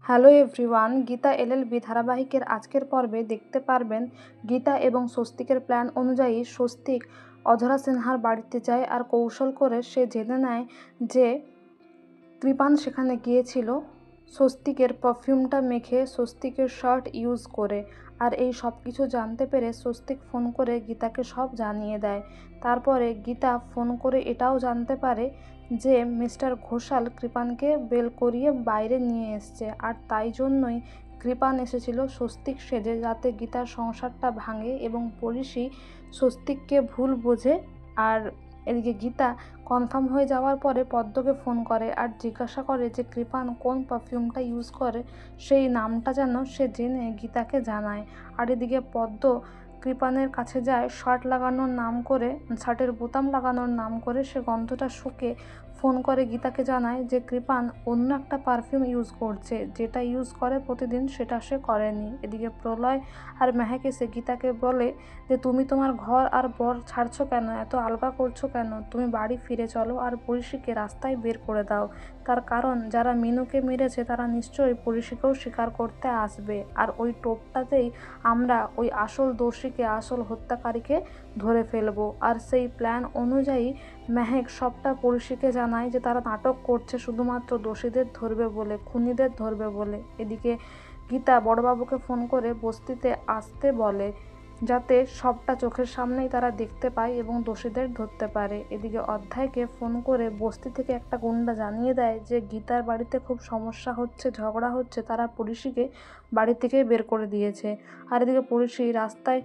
Hello everyone, Gita LLB ধারাবাহিকের আজকের পর্বে দেখতে পারবেন গীতা এবং স্বস্তিকের প্ল্যান অনুযায়ী স্বস্তিক অধরা সিনহার বাড়িতে যায় আর কৌশল করে সে জেনে নেয় যে কৃপান সেখানে গিয়েছিল স্বস্তিকের পারফিউমটা মেখে স্বস্তিকের শার্ট ইউজ করে। আর এই সব কিছু জানতে পেরে স্বস্তিক ফোন করে গীতাকে সব জানিয়ে দেয়। তারপরে গীতা ফোন করে এটাও জানতে পারে যে মিস্টার ঘোষাল কৃপানকে বেল করিয়ে বাইরে নিয়ে এসছে, আর তাই জন্যই কৃপান এসেছিল স্বস্তিক সেজে, যাতে গীতার সংসারটা ভাঙে এবং পুলিশই স্বস্তিককে ভুল বোঝে। আর এদিকে গীতা কনফার্ম হয়ে যাওয়ার পরে পদ্মকে ফোন করে আর জিজ্ঞাসা করে যে কৃপান কোন পারফিউমটা ইউজ করে, সেই নামটা যেন সে জেনে গীতাকে জানায়। আর এদিকে পদ্ম কৃপানের কাছে যায় শার্ট লাগানোর নাম করে, শার্টের বোতাম লাগানোর নাম করে সে গন্ধটা শুকে ফোন করে গীতাকে জানায় যে কৃপান অন্য একটা পারফিউম ইউজ করছে, যেটা ইউজ করে প্রতিদিন সেটা সে করেনি। এদিকে প্রলয় আর মেহেক এসে গীতাকে বলে যে তুমি তোমার ঘর আর বর ছাড়ছো কেন, এত আলগা করছো কেন, তুমি বাড়ি ফিরে চলো আর পরিষীকে রাস্তায় বের করে দাও। তার কারণ যারা মিনুকে মেরেছে তারা নিশ্চয়ই পরিষীকেও স্বীকার করতে আসবে, আর ওই টোপটাতেই আমরা ওই আসল দোষীকে, আসল হত্যাকারীকে ধরে ফেলবো। আর সেই প্ল্যান অনুযায়ী মেহেক সবটা পরিষীকে জানায় যে তারা নাটক করছে শুধুমাত্র দোষীদের ধরবে বলে, খুনিদের ধরবে বলে। এদিকে গীতা বড়বাবুকে ফোন করে বস্তিতে আসতে বলে, যাতে সবটা চোখের সামনেই তারা দেখতে পায় এবং দোষীদের ধরতে পারে। এদিকে অধ্যায়কে ফোন করে বস্তি থেকে একটা গুন্ডা জানিয়ে দেয় যে গীতার বাড়িতে খুব সমস্যা হচ্ছে, ঝগড়া হচ্ছে, তারা পরিষীকে বাড়ি থেকে বের করে দিয়েছে। আর এদিকে পরিষী রাস্তায়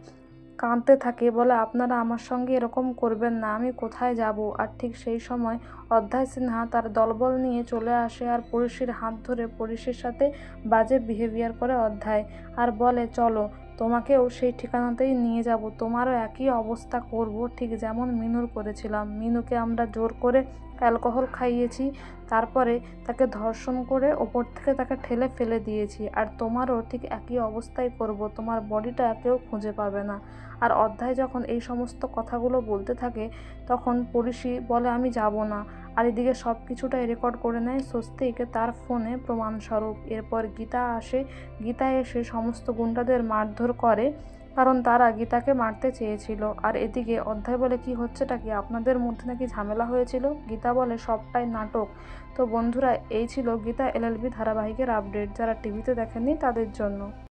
কাঁদতে থাকে, বলে আপনারা আমার সঙ্গে এরকম করবেন না, আমি কোথায় যাব। আর ঠিক সেই সময় অধ্যায় সিনহা তার দলবল নিয়ে চলে আসে আর পরিষীর হাত ধরে পরিষীর সাথে বাজে বিহেভিয়ার করে অধ্যায়, আর বলে চলো তোমাকেও সেই ঠিকানাতেই নিয়ে যাব, তোমারও একই অবস্থা করব ঠিক যেমন মিনুর করেছিলাম। মিনুকে আমরা জোর করে অ্যালকোহল খাইয়েছি, তারপরে তাকে ধর্ষণ করে ওপর থেকে তাকে ঠেলে ফেলে দিয়েছি, আর তোমারও ঠিক একই অবস্থাই করব, তোমার বডিটা কেউ খুঁজে পাবে না। আর অধ্যায় যখন এই সমস্ত কথাগুলো বলতে থাকে তখন পরিষী বলে আমি যাব না। আর এদিকে সব কিছুটাই রেকর্ড করে নেয় স্বস্তিক তার ফোনে প্রমাণস্বরূপ। এরপর গীতা আসে, গীতা এসে সমস্ত গুন্ডাদের মারধর করে, কারণ তারা গীতাকে মারতে চেয়েছিল। আর এদিকে অধ্যায় বলে কি হচ্ছেটা কি, আপনাদের মধ্যে নাকি ঝামেলা হয়েছিল। গীতা বলে সবটাই নাটক। তো বন্ধুরা, এই ছিল গীতা এলএলবি ধারাবাহিকের আপডেট। যারা টিভিতে দেখেননি তাদের জন্য।